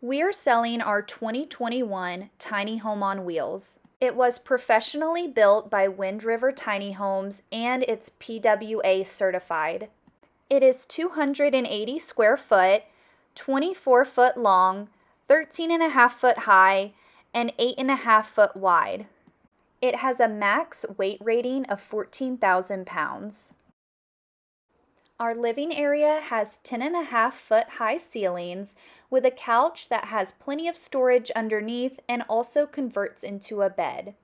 We are selling our 2021 tiny home on wheels. It was professionally built by Wind River Tiny Homes and it's PWA certified. It is 280 square foot, 24 foot long, 13.5 foot high, and 8.5 foot wide. It has a max weight rating of 14,000 pounds. Our living area has 10.5 foot high ceilings with a couch that has plenty of storage underneath and also converts into a bed.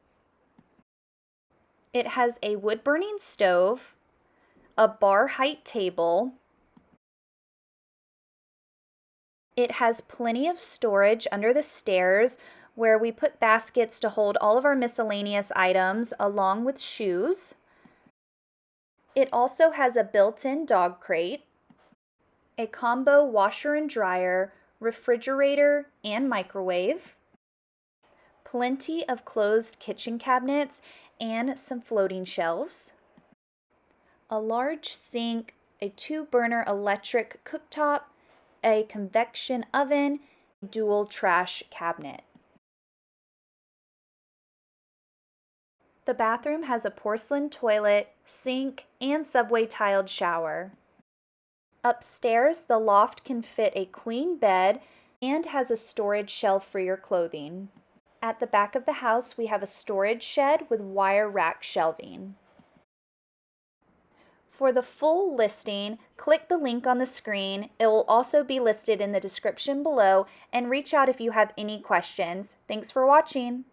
It has a wood burning stove, a bar height table. It has plenty of storage under the stairs where we put baskets to hold all of our miscellaneous items along with shoes. It also has a built-in dog crate, a combo washer and dryer, refrigerator, and microwave, plenty of closed kitchen cabinets and some floating shelves, a large sink, a 2-burner electric cooktop, a convection oven, dual trash cabinet. The bathroom has a porcelain toilet, sink, and subway tiled shower. Upstairs, the loft can fit a queen bed and has a storage shelf for your clothing. At the back of the house, we have a storage shed with wire rack shelving. For the full listing, click the link on the screen. It will also be listed in the description below, and reach out if you have any questions. Thanks for watching.